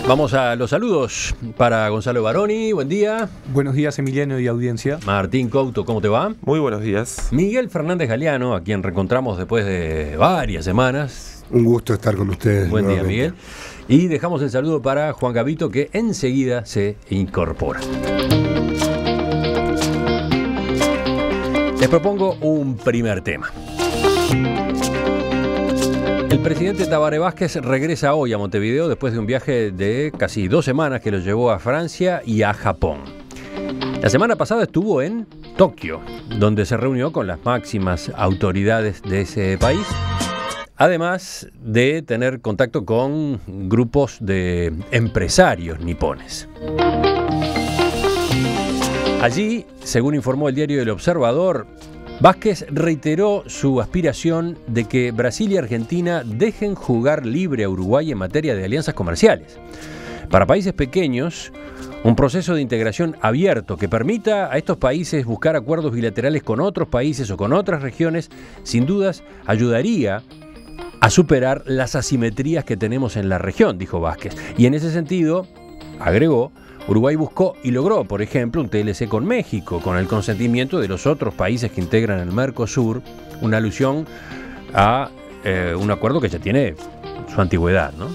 Vamos a los saludos para Gonzalo Baroni, buen día. Buenos días, Emiliano y audiencia. Martín Couto, ¿cómo te va? Muy buenos días. Miguel Fernández Galeano, a quien reencontramos después de varias semanas. Un gusto estar con ustedes. Buen día, Miguel. Y dejamos el saludo para Juan Gavito, que enseguida se incorpora. Les propongo un primer tema. El presidente Tabaré Vázquez regresa hoy a Montevideo después de un viaje de casi 2 semanas que lo llevó a Francia y a Japón. La semana pasada estuvo en Tokio, donde se reunió con las máximas autoridades de ese país, además de tener contacto con grupos de empresarios nipones. Allí, según informó el diario El Observador, Vázquez reiteró su aspiración de que Brasil y Argentina dejen jugar libre a Uruguay en materia de alianzas comerciales. Para países pequeños, un proceso de integración abierto que permita a estos países buscar acuerdos bilaterales con otros países o con otras regiones, sin dudas ayudaría a superar las asimetrías que tenemos en la región, dijo Vázquez. Y en ese sentido, agregó, Uruguay buscó y logró, por ejemplo, un TLC con México, con el consentimiento de los otros países que integran el Mercosur, una alusión a un acuerdo que ya tiene su antigüedad, ¿no?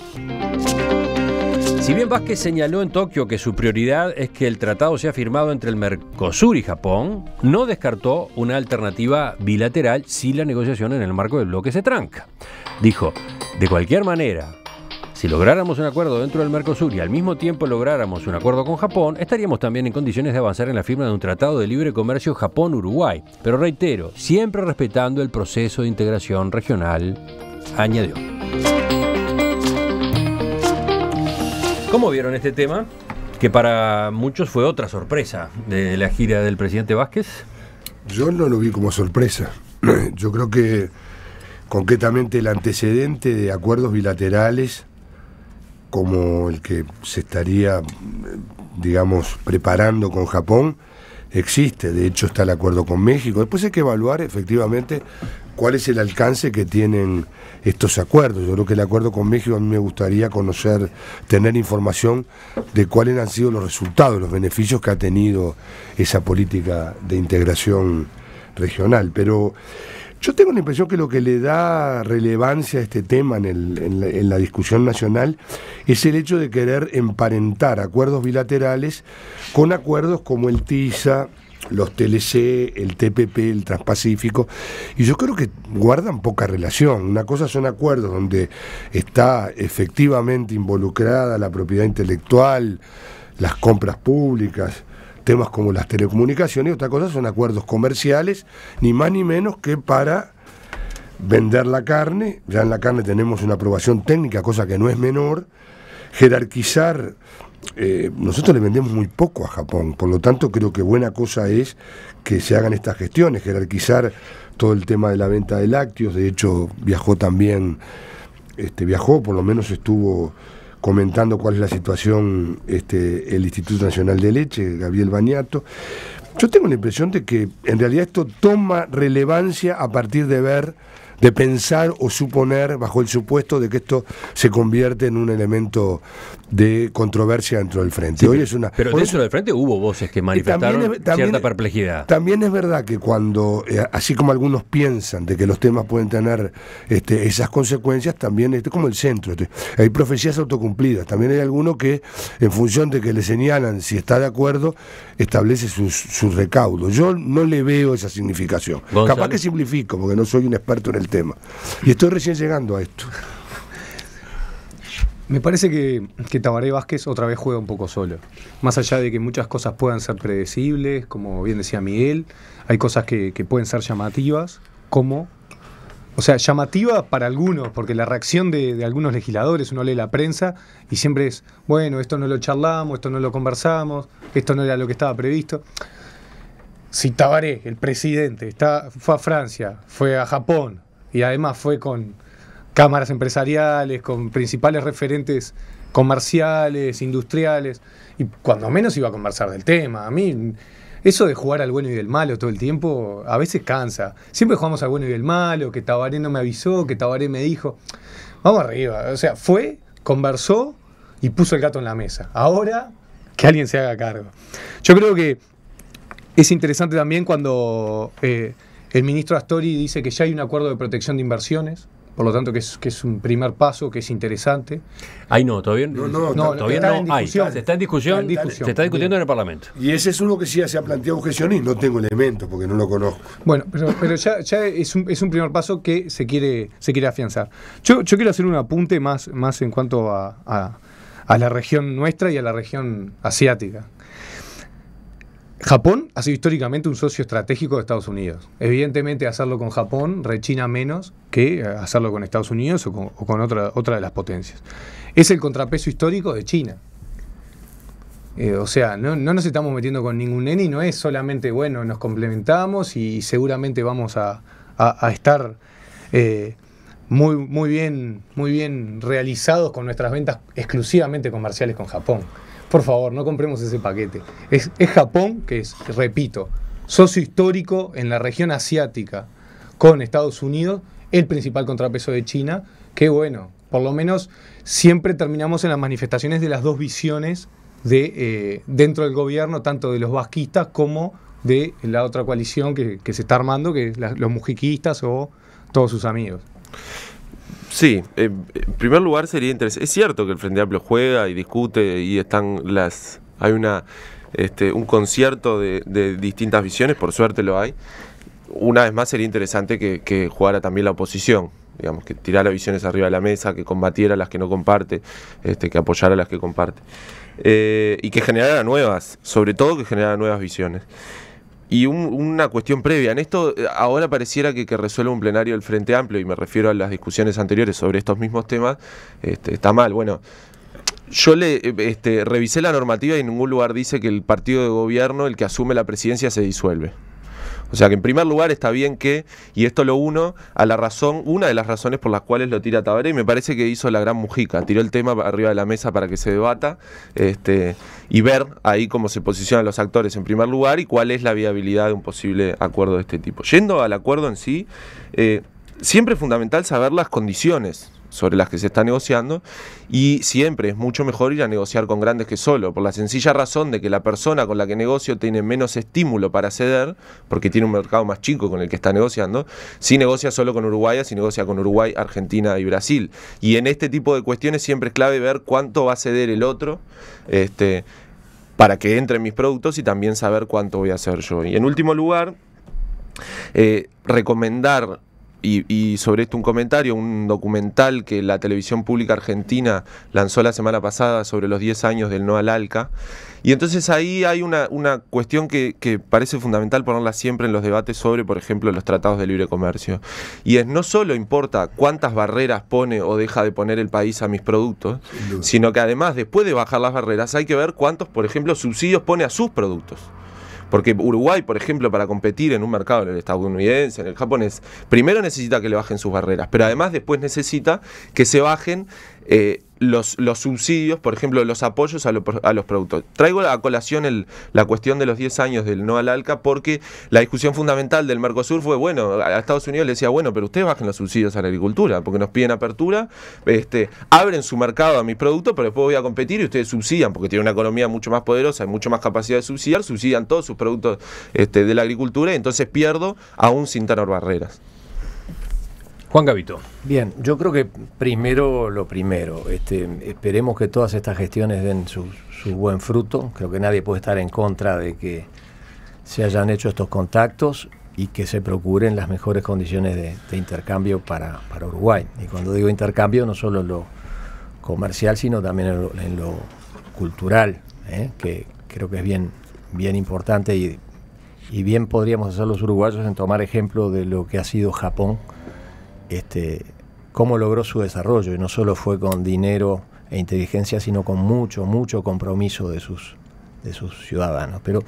Si bien Vázquez señaló en Tokio que su prioridad es que el tratado sea firmado entre el Mercosur y Japón, no descartó una alternativa bilateral si la negociación en el marco del bloque se tranca. Dijo, de cualquier manera, si lográramos un acuerdo dentro del Mercosur y al mismo tiempo lográramos un acuerdo con Japón, estaríamos también en condiciones de avanzar en la firma de un tratado de libre comercio Japón-Uruguay. Pero reitero, siempre respetando el proceso de integración regional, añadió. ¿Cómo vieron este tema? Que para muchos fue otra sorpresa de la gira del presidente Vázquez. Yo no lo vi como sorpresa. Yo creo que concretamente el antecedente de acuerdos bilaterales como el que se estaría, digamos, preparando con Japón, existe. De hecho, está el acuerdo con México. Después hay que evaluar, efectivamente, cuál es el alcance que tienen estos acuerdos. Yo creo que el acuerdo con México, a mí me gustaría conocer, tener información de cuáles han sido los resultados, los beneficios que ha tenido esa política de integración regional. Pero yo tengo la impresión que lo que le da relevancia a este tema en la discusión nacional es el hecho de querer emparentar acuerdos bilaterales con acuerdos como el TISA, los TLC, el TPP, el Transpacífico, y yo creo que guardan poca relación. Una cosa son acuerdos donde está efectivamente involucrada la propiedad intelectual, las compras públicas, temas como las telecomunicaciones, y otra cosa son acuerdos comerciales, ni más ni menos que para vender la carne. Ya en la carne tenemos una aprobación técnica, cosa que no es menor. Jerarquizar, nosotros le vendemos muy poco a Japón, por lo tanto creo que buena cosa es que se hagan estas gestiones, jerarquizar todo el tema de la venta de lácteos. De hecho viajó también, por lo menos estuvo comentando cuál es la situación el Instituto Nacional de Leche, Gabriel Bañato. Yo tengo la impresión de que en realidad esto toma relevancia a partir de pensar o suponer, bajo el supuesto de que esto se convierte en un elemento de controversia dentro del frente. Sí, hoy es una, pero dentro del frente hubo voces que manifestaron cierta perplejidad. También es verdad que cuando, así como algunos piensan de que los temas pueden tener esas consecuencias, también como el centro. Hay profecías autocumplidas. También hay alguno que, en función de que le señalan si está de acuerdo, establece sus recaudos. Yo no le veo esa significación. Gonzalo. Capaz que simplifico, porque no soy un experto en el tema. Y estoy recién llegando a esto. Me parece que Tabaré Vázquez otra vez juega un poco solo. Más allá de que muchas cosas puedan ser predecibles, como bien decía Miguel, hay cosas que pueden ser llamativas, llamativa para algunos, porque la reacción de algunos legisladores, uno lee la prensa y siempre es, bueno, esto no lo charlamos, esto no lo conversamos, esto no era lo que estaba previsto. Si Tabaré, el presidente, fue a Francia, fue a Japón y además fue con cámaras empresariales, con principales referentes comerciales, industriales, y cuando menos iba a conversar del tema. A mí eso de jugar al bueno y del malo todo el tiempo a veces cansa. Siempre jugamos al bueno y del malo, que Tabaré no me avisó, que Tabaré me dijo. Vamos arriba, o sea, fue, conversó y puso el gato en la mesa. Ahora que alguien se haga cargo. Yo creo que es interesante también cuando el ministro Astori dice que ya hay un acuerdo de protección de inversiones, por lo tanto que es un primer paso, que es interesante. Ahí no, todavía todavía no hay. Se está en discusión, se está discutiendo en el Parlamento. Y ese es uno que sí se ha planteado objeción y no tengo elementos porque no lo conozco. Bueno, pero ya es un primer paso que se quiere afianzar. Yo quiero hacer un apunte más en cuanto a la región nuestra y a la región asiática. Japón ha sido históricamente un socio estratégico de Estados Unidos. Evidentemente, hacerlo con Japón rechina menos que hacerlo con Estados Unidos o con otra de las potencias. Es el contrapeso histórico de China. O sea, no nos estamos metiendo con ningún nene y no es solamente, bueno, nos complementamos y seguramente vamos a estar muy bien realizados con nuestras ventas exclusivamente comerciales con Japón. Por favor, no compremos ese paquete. Es Japón, que es, repito, socio histórico en la región asiática con Estados Unidos, el principal contrapeso de China, que bueno, por lo menos siempre terminamos en las manifestaciones de las dos visiones dentro del gobierno, tanto de los vasquistas como de la otra coalición que se está armando, que es los mujiquistas o todos sus amigos. Sí, en primer lugar sería interesante. Es cierto que el Frente Amplio juega y discute y hay un concierto de distintas visiones, por suerte lo hay. Una vez más sería interesante que jugara también la oposición, digamos, que tirara visiones arriba de la mesa, que combatiera las que no comparte, que apoyara las que comparte. Y que generara nuevas, sobre todo que generara nuevas visiones. Y una cuestión previa, en esto ahora pareciera que resuelve un plenario del Frente Amplio, y me refiero a las discusiones anteriores sobre estos mismos temas, está mal. Bueno, yo revisé la normativa y en ningún lugar dice que el partido de gobierno, el que asume la presidencia, se disuelve. O sea que en primer lugar está bien que, y esto lo uno a la razón, una de las razones por las cuales lo tira Tabaré, y me parece que hizo la gran Mujica, tiró el tema arriba de la mesa para que se debata, y ver ahí cómo se posicionan los actores en primer lugar y cuál es la viabilidad de un posible acuerdo de este tipo. Yendo al acuerdo en sí, siempre es fundamental saber las condiciones sobre las que se está negociando, y siempre es mucho mejor ir a negociar con grandes que solo, por la sencilla razón de que la persona con la que negocio tiene menos estímulo para ceder, porque tiene un mercado más chico con el que está negociando, si negocia solo con Uruguay, si negocia con Uruguay, Argentina y Brasil. Y en este tipo de cuestiones siempre es clave ver cuánto va a ceder el otro, para que entren mis productos, y también saber cuánto voy a hacer yo. Y en último lugar, recomendar, y sobre esto un comentario, un documental que la televisión pública argentina lanzó la semana pasada sobre los 10 años del no al ALCA. Y entonces ahí hay una cuestión que parece fundamental ponerla siempre en los debates sobre, por ejemplo, los tratados de libre comercio. Y es, no solo importa cuántas barreras pone o deja de poner el país a mis productos, sino que además, después de bajar las barreras, hay que ver cuántos, por ejemplo, subsidios pone a sus productos. Porque Uruguay, por ejemplo, para competir en un mercado, en el estadounidense, en el japonés, primero necesita que le bajen sus barreras, pero además después necesita que se bajen los subsidios, por ejemplo, los apoyos a los productos. Traigo a colación la cuestión de los 10 años del no al ALCA, porque la discusión fundamental del Mercosur fue, bueno, a Estados Unidos le decía, bueno, pero ustedes bajen los subsidios a la agricultura, porque nos piden apertura, abren su mercado a mis productos, pero después voy a competir y ustedes subsidian, porque tienen una economía mucho más poderosa y mucho más capacidad de subsidiar, subsidian todos sus productos de la agricultura, y entonces pierdo aún sin tener barreras. Juan Gavito. Bien, yo creo que primero lo primero, esperemos que todas estas gestiones den su buen fruto. Creo que nadie puede estar en contra de que se hayan hecho estos contactos y que se procuren las mejores condiciones de intercambio para Uruguay. Y cuando digo intercambio, no solo en lo comercial, sino también en lo cultural, que creo que es bien importante, y bien podríamos hacer los uruguayos en tomar ejemplo de lo que ha sido Japón, cómo logró su desarrollo, y no solo fue con dinero e inteligencia, sino con mucho compromiso de sus ciudadanos. Pero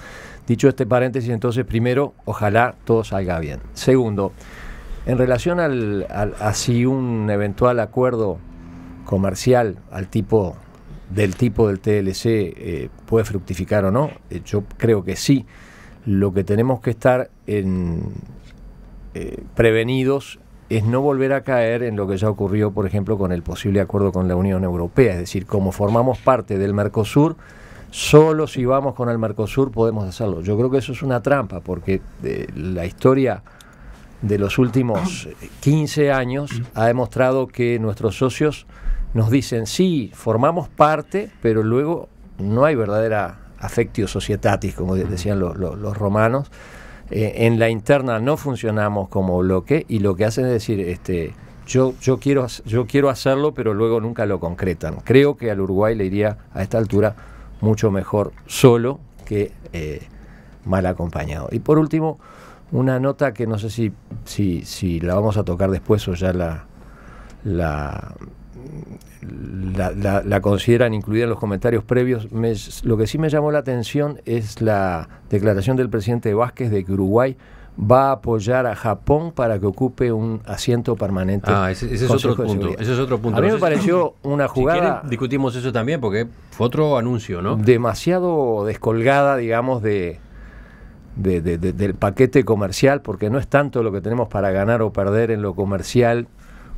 dicho este paréntesis, entonces, primero, ojalá todo salga bien. Segundo, en relación a si un eventual acuerdo comercial del tipo del TLC puede fructificar o no, yo creo que sí. Lo que tenemos que estar prevenidos es no volver a caer en lo que ya ocurrió, por ejemplo, con el posible acuerdo con la Unión Europea. Es decir, como formamos parte del Mercosur, solo si vamos con el Mercosur podemos hacerlo. Yo creo que eso es una trampa, porque la historia de los últimos 15 años ha demostrado que nuestros socios nos dicen, sí, formamos parte, pero luego no hay verdadera affectio societatis, como decían los romanos. En la interna no funcionamos como bloque, y lo que hacen es decir, yo quiero hacerlo, pero luego nunca lo concretan. Creo que al Uruguay le iría a esta altura mucho mejor solo que mal acompañado. Y por último, una nota que no sé si la vamos a tocar después o ya la consideran incluida en los comentarios previos. Lo que sí me llamó la atención es la declaración del presidente Vázquez de que Uruguay va a apoyar a Japón para que ocupe un asiento permanente. Ese es otro punto. Ese es otro punto. A mí me pareció una jugada. Si quieren, discutimos eso también, porque fue otro anuncio, ¿no? Demasiado descolgada, digamos, del paquete comercial, porque no es tanto lo que tenemos para ganar o perder en lo comercial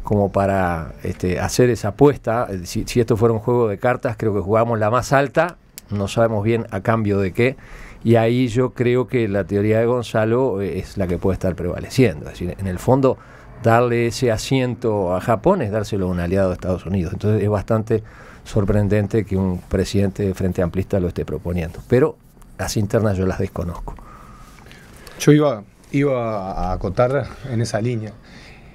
como para hacer esa apuesta. Si esto fuera un juego de cartas, creo que jugamos la más alta, no sabemos bien a cambio de qué, y ahí yo creo que la teoría de Gonzalo es la que puede estar prevaleciendo. Es decir, en el fondo, darle ese asiento a Japón es dárselo a un aliado de Estados Unidos. Entonces es bastante sorprendente que un presidente de Frente Amplista lo esté proponiendo. Pero las internas yo las desconozco. Yo iba a acotar en esa línea.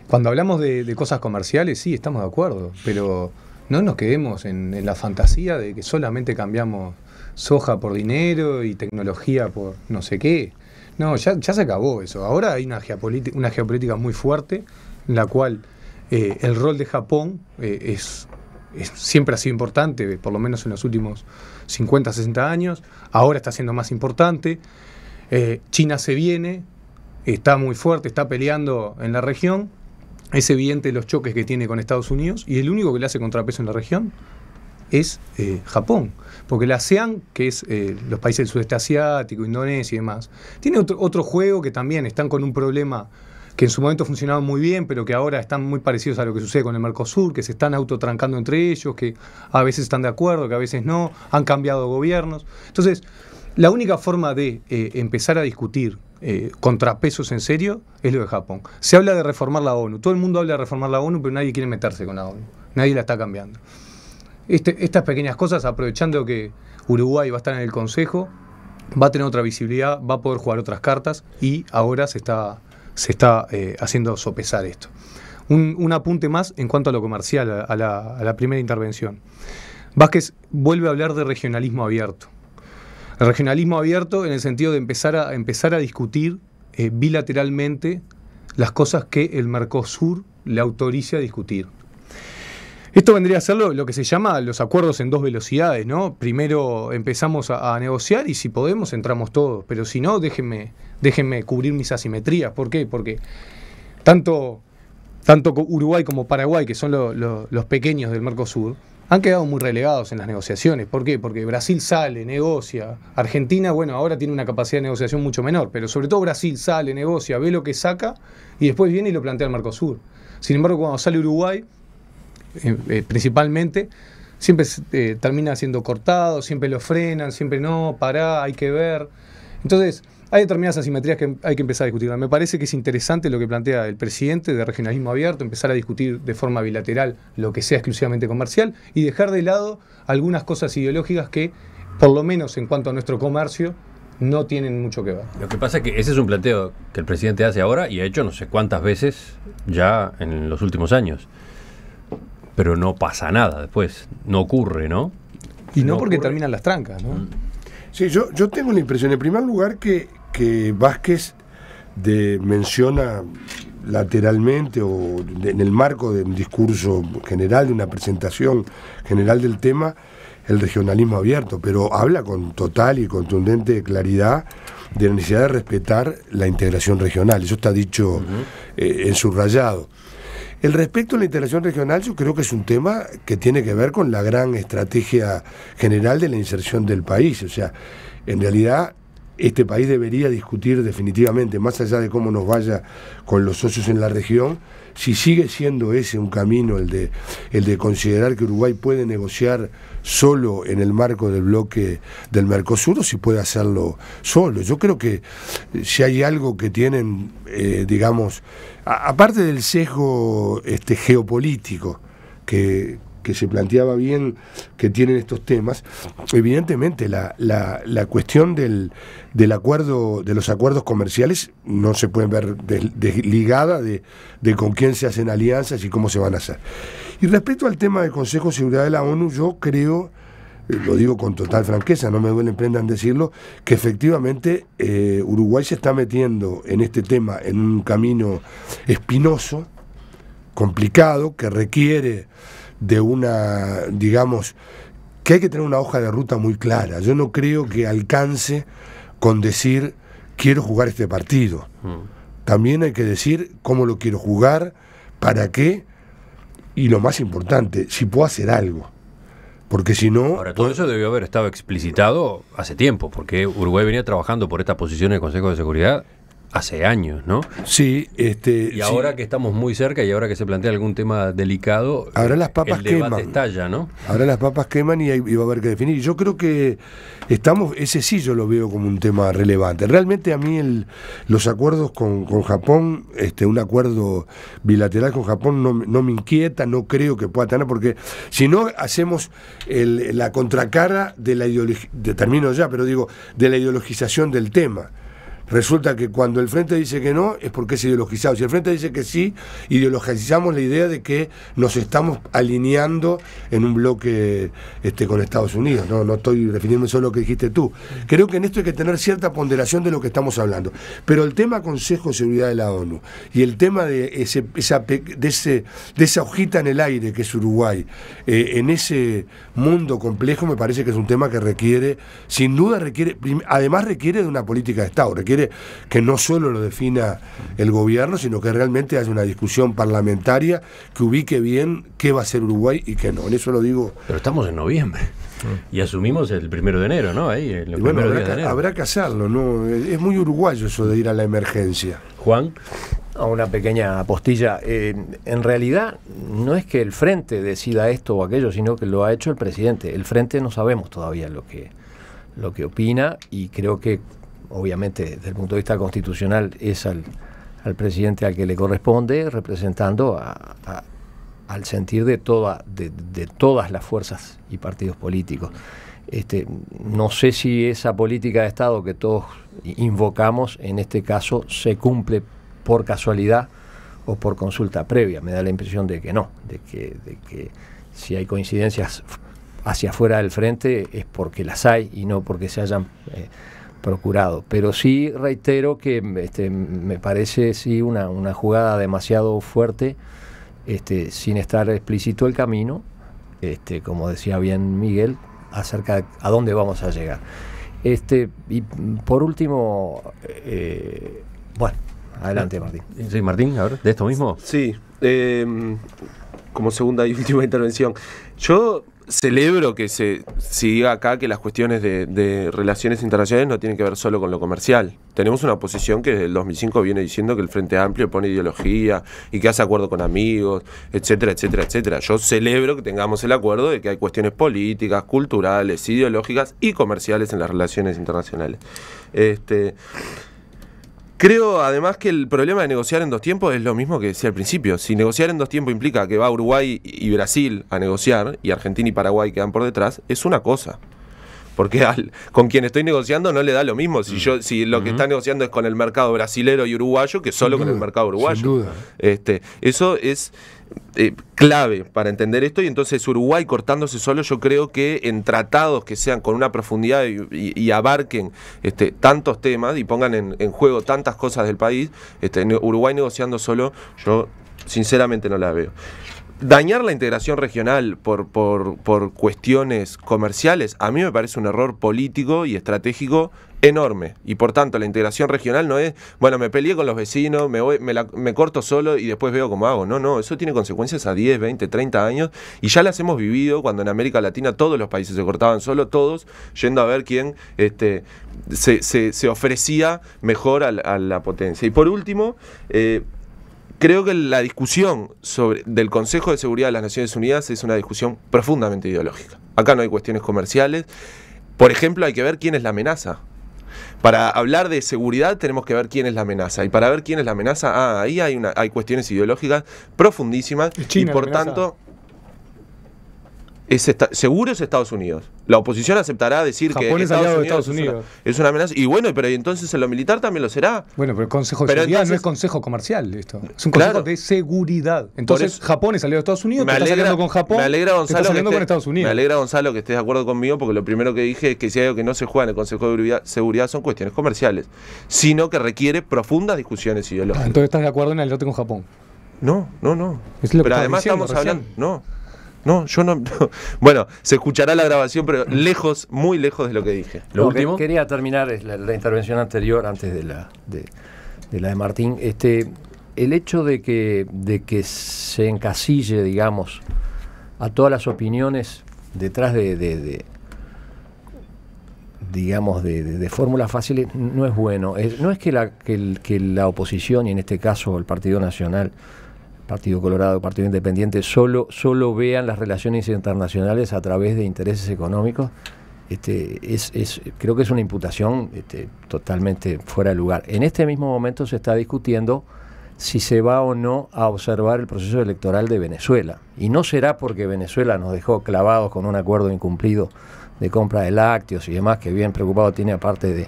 Cuando hablamos de cosas comerciales, sí, estamos de acuerdo, pero no nos quedemos en la fantasía de que solamente cambiamos soja por dinero y tecnología por no sé qué. No, ya se acabó eso. Ahora hay una geopolítica muy fuerte, en la cual el rol de Japón siempre ha sido importante, por lo menos en los últimos 50, 60 años. Ahora está siendo más importante. China se viene, está muy fuerte, está peleando en la región. Es evidente los choques que tiene con Estados Unidos, y el único que le hace contrapeso en la región es Japón, porque la ASEAN, que es los países del sudeste asiático, Indonesia y demás, tiene otro juego que también están con un problema que en su momento funcionaba muy bien, pero que ahora están muy parecidos a lo que sucede con el Mercosur, que se están autotrancando entre ellos, que a veces están de acuerdo, que a veces no, han cambiado gobiernos. Entonces, la única forma de empezar a discutir contrapesos en serio es lo de Japón. Se habla de reformar la ONU, todo el mundo habla de reformar la ONU, pero nadie quiere meterse con la ONU, nadie la está cambiando. Estas pequeñas cosas, aprovechando que Uruguay va a estar en el Consejo, va a tener otra visibilidad, va a poder jugar otras cartas, y ahora se está haciendo sopesar esto. Un apunte más en cuanto a lo comercial, a la primera intervención. Vázquez vuelve a hablar de regionalismo abierto. El regionalismo abierto en el sentido de empezar a discutir bilateralmente las cosas que el Mercosur le autorice a discutir. Esto vendría a ser lo que se llama los acuerdos en dos velocidades, ¿no? Primero empezamos a negociar y si podemos entramos todos, pero si no, déjenme cubrir mis asimetrías. ¿Por qué? Porque tanto Uruguay como Paraguay, que son los pequeños del Mercosur, han quedado muy relegados en las negociaciones. ¿Por qué? Porque Brasil sale, negocia. Argentina, bueno, ahora tiene una capacidad de negociación mucho menor, pero sobre todo Brasil sale, negocia, ve lo que saca y después viene y lo plantea al Mercosur. Sin embargo, cuando sale Uruguay, principalmente, siempre termina siendo cortado, siempre lo frenan, siempre no, pará, hay que ver. Entonces, hay determinadas asimetrías que hay que empezar a discutir. Me parece que es interesante lo que plantea el presidente de regionalismo abierto, empezar a discutir de forma bilateral lo que sea exclusivamente comercial y dejar de lado algunas cosas ideológicas que, por lo menos en cuanto a nuestro comercio, no tienen mucho que ver. Lo que pasa es que ese es un planteo que el presidente hace ahora y ha hecho no sé cuántas veces ya en los últimos años. Pero no pasa nada después, no ocurre, ¿no? Y no porque terminan las trancas, ¿no? Sí, yo tengo la impresión, en primer lugar, que Vázquez menciona lateralmente o en el marco de un discurso general, de una presentación general del tema, el regionalismo abierto, pero habla con total y contundente claridad de la necesidad de respetar la integración regional. Eso está dicho en subrayado. El respecto a la integración regional, yo creo que es un tema que tiene que ver con la gran estrategia general de la inserción del país. O sea, en realidad este país debería discutir definitivamente, más allá de cómo nos vaya con los socios en la región, si sigue siendo ese un camino, el de considerar que Uruguay puede negociar solo en el marco del bloque del Mercosur, o si puede hacerlo solo. Yo creo que si hay algo que tienen, digamos, aparte del sesgo geopolítico que se planteaba bien que tienen estos temas, evidentemente la cuestión del acuerdo, de los acuerdos comerciales, no se pueden ver desligada de con quién se hacen alianzas y cómo se van a hacer. Y respecto al tema del Consejo de Seguridad de la ONU, yo creo, lo digo con total franqueza, no me duele prenda en decirlo, que efectivamente Uruguay se está metiendo en este tema en un camino espinoso, complicado, que requiere de una, digamos, que hay que tener una hoja de ruta muy clara. Yo no creo que alcance con decir quiero jugar este partido. También hay que decir cómo lo quiero jugar, para qué, y lo más importante, si puedo hacer algo. Porque si no... Ahora, todo eso debió haber estado explicitado hace tiempo, porque Uruguay venía trabajando por esta posición en el Consejo de Seguridad hace años, ¿no? Sí, y ahora que estamos muy cerca y ahora que se plantea algún tema delicado, ahora las papas el debate queman. estalla, ¿no? Ahora las papas queman y va a haber que definir. Yo creo que ese sí yo lo veo como un tema relevante. Realmente a mí los acuerdos con Japón, un acuerdo bilateral con Japón no me inquieta, no creo que pueda tener, porque si no hacemos la contracara de la ideología, termino ya, pero digo, de la ideologización del tema. Resulta que cuando el Frente dice que no, es porque es ideologizado. Si el Frente dice que sí, ideologizamos la idea de que nos estamos alineando en un bloque con Estados Unidos. No estoy refiriéndome solo a lo que dijiste tú. Creo que en esto hay que tener cierta ponderación de lo que estamos hablando. Pero el tema Consejo de Seguridad de la ONU y el tema de esa hojita en el aire que es Uruguay, en ese mundo complejo, me parece que es un tema que requiere, sin duda además requiere de una política de Estado, requiere que no solo lo defina el gobierno, sino que realmente haya una discusión parlamentaria que ubique bien qué va a hacer Uruguay y qué no. En eso lo digo. Pero estamos en noviembre y asumimos el 1 de enero, ¿no? Ahí, el bueno, habrá que hacerlo, ¿no? Es muy uruguayo eso de ir a la emergencia. Juan. Una pequeña apostilla. En realidad no es que el Frente decida esto o aquello, sino que lo ha hecho el presidente. El Frente no sabemos todavía lo que opina, y creo que obviamente desde el punto de vista constitucional es al presidente al que le corresponde, representando al sentir de todas las fuerzas y partidos políticos. No sé si esa política de Estado que todos invocamos en este caso se cumple por casualidad o por consulta previa. Me da la impresión de que no, de que si hay coincidencias hacia afuera del Frente es porque las hay y no porque se hayan procurado. Pero sí reitero que me parece sí una jugada demasiado fuerte, sin estar explícito el camino, como decía bien Miguel, acerca de a dónde vamos a llegar. Y por último, bueno, adelante, Martín. Sí, Martín, a ver, de esto mismo. Sí, como segunda y última intervención. Yo celebro que se diga acá que las cuestiones de relaciones internacionales no tienen que ver solo con lo comercial. Tenemos una oposición que desde el 2005 viene diciendo que el Frente Amplio pone ideología y que hace acuerdo con amigos, etcétera, etcétera, etcétera. Yo celebro que tengamos el acuerdo de que hay cuestiones políticas, culturales, ideológicas y comerciales en las relaciones internacionales. Creo además que el problema de negociar en dos tiempos es lo mismo que decía al principio. Si negociar en dos tiempos implica que va Uruguay y Brasil a negociar y Argentina y Paraguay quedan por detrás, es una cosa. Porque con quien estoy negociando no le da lo mismo si lo que está negociando es con el mercado brasilero y uruguayo que solo con el mercado uruguayo. Sin duda. Eso es clave para entender esto, y entonces Uruguay cortándose solo, yo creo que en tratados que sean con una profundidad y abarquen tantos temas y pongan en juego tantas cosas del país, Uruguay negociando solo, yo sinceramente no la veo. dañar la integración regional por cuestiones comerciales, a mí me parece un error político y estratégico enorme. Y por tanto, la integración regional no es, bueno, me peleé con los vecinos, me corto solo y después veo cómo hago. No, eso tiene consecuencias a 10, 20, 30 años. Y ya las hemos vivido cuando en América Latina todos los países se cortaban solo, todos yendo a ver quién se ofrecía mejor a la potencia. Y por último, creo que la discusión del Consejo de Seguridad de las Naciones Unidas es una discusión profundamente ideológica. Acá no hay cuestiones comerciales. Por ejemplo, hay que ver quién es la amenaza. Para hablar de seguridad tenemos que ver quién es la amenaza. Y para ver quién es la amenaza, ahí hay cuestiones ideológicas profundísimas. China, y por tanto, seguro es Estados Unidos. La oposición aceptará decir Japón que es aliado de Estados Unidos. Es una amenaza. Y bueno, pero entonces en lo militar también lo será. Bueno, pero el Consejo de Seguridad no es consejo comercial esto. Es un consejo Claro. de seguridad. Entonces Japón es aliado de Estados Unidos, tú estás aliando con Japón, me alegra, Gonzalo, estás aliando con Estados Unidos. Me alegra, Gonzalo, que estés de acuerdo conmigo, porque lo primero que dije es que si hay algo que no se juega en el Consejo de Seguridad son cuestiones comerciales, sino que requiere profundas discusiones ideológicas. Entonces estás de acuerdo en aliarte con Japón. No. Es lo que Pero estás además diciendo estamos recién. hablando... No, yo no. Bueno, se escuchará la grabación, pero lejos, muy lejos de lo que dije. Lo último. Quería terminar la intervención anterior, antes de la de Martín. El hecho de que se encasille, digamos, a todas las opiniones detrás de fórmulas fáciles no es bueno. No es que la oposición, y en este caso el Partido Nacional, Partido Colorado, Partido Independiente, solo vean las relaciones internacionales a través de intereses económicos. Creo que es una imputación totalmente fuera de lugar. En este mismo momento se está discutiendo si se va o no a observar el proceso electoral de Venezuela. Y no será porque Venezuela nos dejó clavados con un acuerdo incumplido de compra de lácteos y demás, que bien preocupado tiene aparte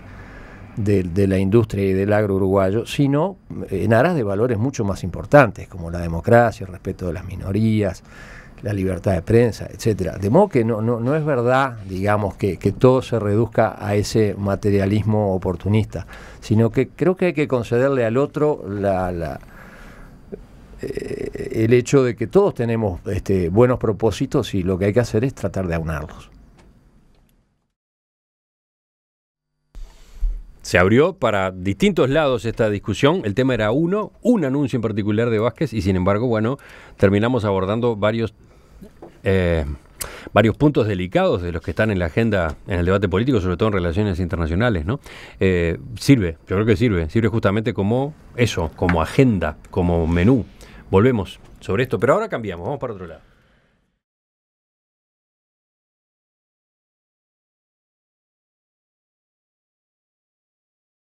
de la industria y del agro uruguayo, sino en aras de valores mucho más importantes, como la democracia, el respeto de las minorías, la libertad de prensa, etcétera. De modo que no es verdad, digamos, que todo se reduzca a ese materialismo oportunista, sino que creo que hay que concederle al otro el hecho de que todos tenemos buenos propósitos y lo que hay que hacer es tratar de aunarlos. Se abrió para distintos lados esta discusión. El tema era un anuncio en particular de Vázquez, y sin embargo, bueno, terminamos abordando varios puntos delicados de los que están en la agenda, en el debate político, sobre todo en relaciones internacionales, ¿no? Yo creo que sirve justamente como eso, como agenda, como menú. Volvemos sobre esto, pero ahora cambiamos, vamos para otro lado.